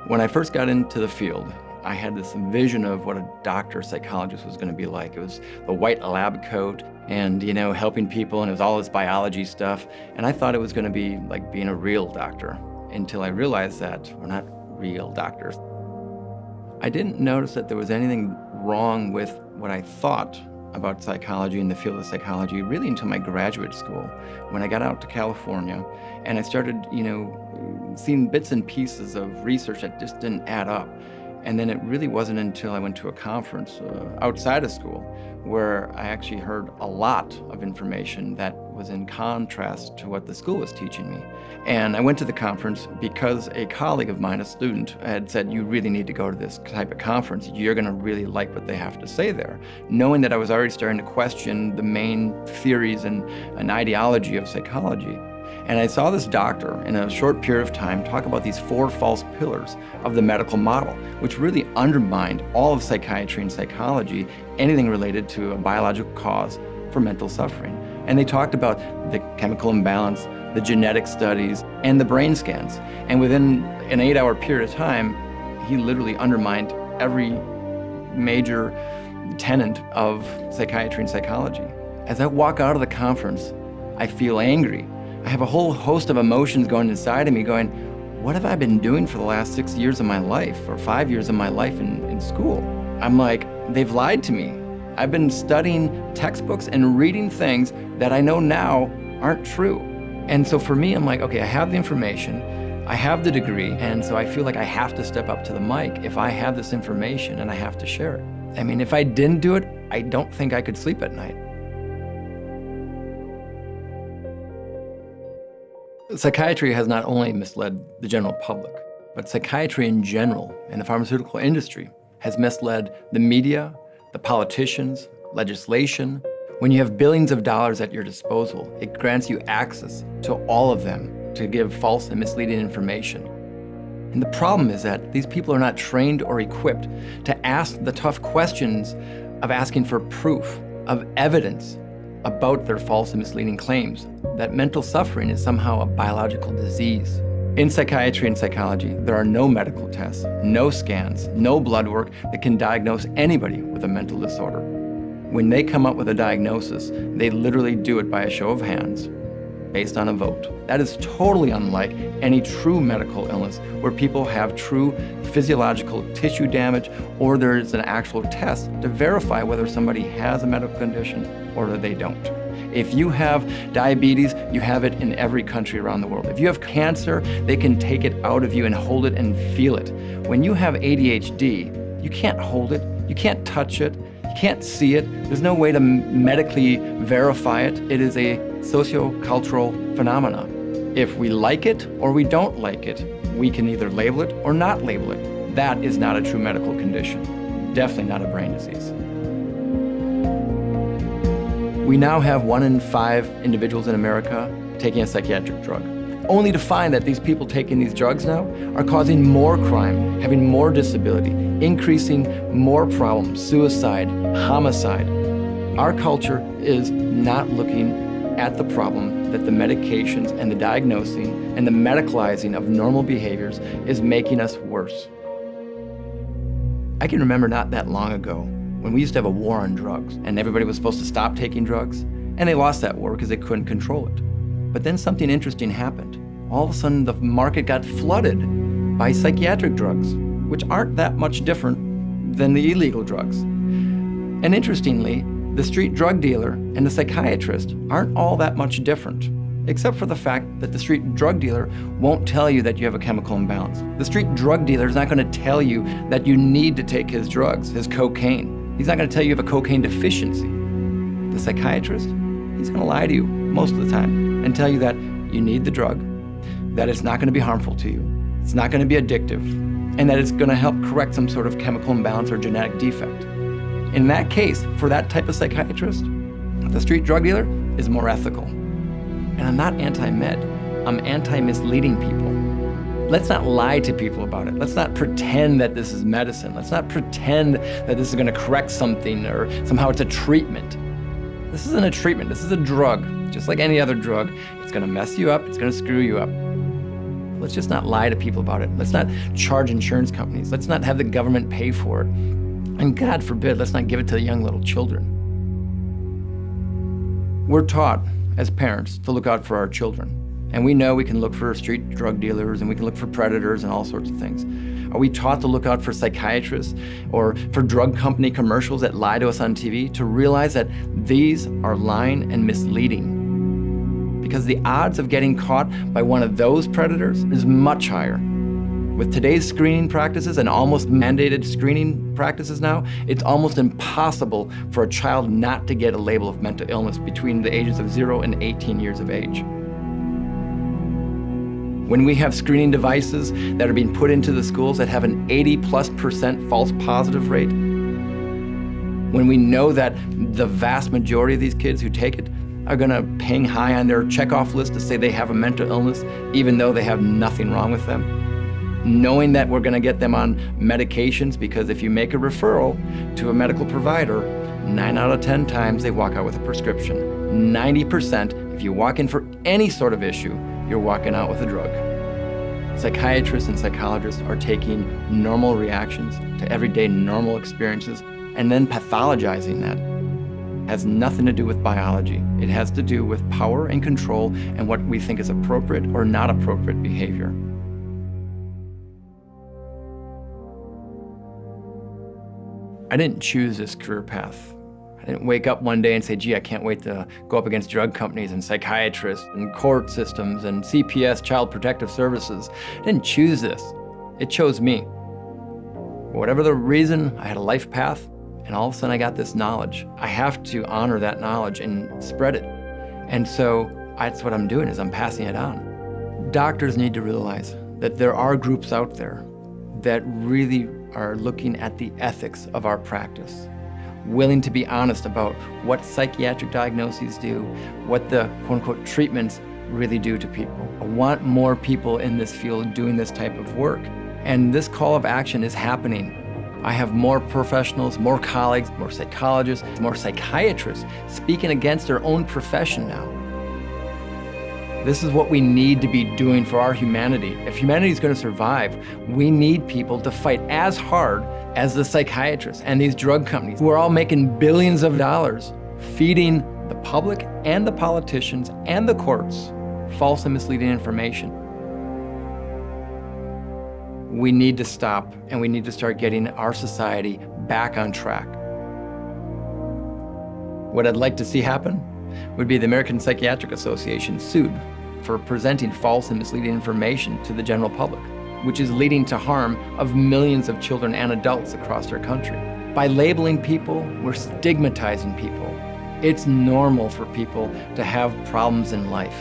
When I first got into the field, I had this vision of what a doctor psychologist was going to be like. It was the white lab coat and, helping people, and it was all this biology stuff. And I thought it was going to be like being a real doctor until I realized that we're not real doctors. I didn't notice that there was anything wrong with what I thought about psychology and the field of psychology really until my graduate school, when I got out to California and I started, seeing bits and pieces of research that just didn't add up. And then it really wasn't until I went to a conference outside of school where I actually heard a lot of information that was in contrast to what the school was teaching me. And I went to the conference because a colleague of mine, a student, had said, you really need to go to this type of conference. You're gonna really like what they have to say there. Knowing that I was already starting to question the main theories and ideology of psychology. And I saw this doctor in a short period of time talk about these 4 false pillars of the medical model, which really undermined all of psychiatry and psychology, anything related to a biological cause for mental suffering. And they talked about the chemical imbalance, the genetic studies, and the brain scans. And within an 8-hour period of time, he literally undermined every major tenet of psychiatry and psychology. As I walk out of the conference, I feel angry. I have a whole host of emotions going inside of me going, what have I been doing for the last 6 years of my life or 5 years of my life in school? I'm like, they've lied to me. I've been studying textbooks and reading things that I know now aren't true. And so for me, I'm like, okay, I have the information, I have the degree, and so I feel like I have to step up to the mic if I have this information and I have to share it. I mean, if I didn't do it, I don't think I could sleep at night. Psychiatry has not only misled the general public, but psychiatry in general and the pharmaceutical industry has misled the media, the politicians, legislation. When you have billions of dollars at your disposal, it grants you access to all of them to give false and misleading information. And the problem is that these people are not trained or equipped to ask the tough questions of asking for proof, of evidence about their false and misleading claims that mental suffering is somehow a biological disease. In psychiatry and psychology, there are no medical tests, no scans, no blood work that can diagnose anybody with a mental disorder. When they come up with a diagnosis, they literally do it by a show of hands, based on a vote. That is totally unlike any true medical illness where people have true physiological tissue damage or there is an actual test to verify whether somebody has a medical condition or that they don't. If you have diabetes, you have it in every country around the world. If you have cancer, they can take it out of you and hold it and feel it. When you have ADHD, you can't hold it, you can't touch it, you can't see it. There's no way to medically verify it. It is a socio-cultural phenomena. If we like it or we don't like it, we can either label it or not label it. That is not a true medical condition. Definitely not a brain disease. We now have 1 in 5 individuals in America taking a psychiatric drug, only to find that these people taking these drugs now are causing more crime, having more disability, increasing more problems, suicide, homicide. Our culture is not looking at the problem that the medications and the diagnosing and the medicalizing of normal behaviors is making us worse. I can remember not that long ago when we used to have a war on drugs and everybody was supposed to stop taking drugs, and they lost that war because they couldn't control it. But then something interesting happened. All of a sudden the market got flooded by psychiatric drugs, which aren't that much different than the illegal drugs. And interestingly, the street drug dealer and the psychiatrist aren't all that much different, except for the fact that the street drug dealer won't tell you that you have a chemical imbalance. The street drug dealer is not going to tell you that you need to take his drugs, his cocaine. He's not going to tell you you have a cocaine deficiency. The psychiatrist, he's going to lie to you most of the time and tell you that you need the drug, that it's not going to be harmful to you, it's not going to be addictive, and that it's going to help correct some sort of chemical imbalance or genetic defect. In that case, for that type of psychiatrist, the street drug dealer is more ethical. And I'm not anti-med, I'm anti-misleading people. Let's not lie to people about it. Let's not pretend that this is medicine. Let's not pretend that this is going to correct something or somehow it's a treatment. This isn't a treatment, this is a drug. Just like any other drug, it's going to mess you up, it's going to screw you up. Let's just not lie to people about it. Let's not charge insurance companies. Let's not have the government pay for it. And God forbid, let's not give it to young little children. We're taught as parents to look out for our children. And we know we can look for street drug dealers and we can look for predators and all sorts of things. Are we taught to look out for psychiatrists or for drug company commercials that lie to us on TV, to realize that these are lying and misleading? Because the odds of getting caught by one of those predators is much higher. With today's screening practices and almost mandated screening practices now, it's almost impossible for a child not to get a label of mental illness between the ages of 0 and 18 years of age. When we have screening devices that are being put into the schools that have an 80+% false positive rate, when we know that the vast majority of these kids who take it are gonna ping high on their checkoff list to say they have a mental illness, even though they have nothing wrong with them, knowing that we're gonna get them on medications, because if you make a referral to a medical provider, 9 out of 10 times they walk out with a prescription. 90%, if you walk in for any sort of issue, you're walking out with a drug. Psychiatrists and psychologists are taking normal reactions to everyday normal experiences and then pathologizing that. It has nothing to do with biology. It has to do with power and control and what we think is appropriate or not appropriate behavior. I didn't choose this career path. I didn't wake up one day and say, gee, I can't wait to go up against drug companies and psychiatrists and court systems and CPS, Child Protective Services. I didn't choose this. It chose me. For whatever the reason, I had a life path, and all of a sudden I got this knowledge. I have to honor that knowledge and spread it. And so that's what I'm doing, is I'm passing it on. Doctors need to realize that there are groups out there that really are looking at the ethics of our practice, willing to be honest about what psychiatric diagnoses do, what the quote-unquote treatments really do to people. I want more people in this field doing this type of work. And this call of action is happening. I have more professionals, more colleagues, more psychologists, more psychiatrists speaking against their own profession now. This is what we need to be doing for our humanity. If humanity is going to survive, we need people to fight as hard as the psychiatrists and these drug companies who are all making billions of dollars feeding the public and the politicians and the courts false and misleading information. We need to stop, and we need to start getting our society back on track. What I'd like to see happen would be the American Psychiatric Association sued for presenting false and misleading information to the general public, which is leading to harm of millions of children and adults across our country. By labeling people, we're stigmatizing people. It's normal for people to have problems in life.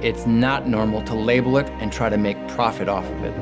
It's not normal to label it and try to make profit off of it.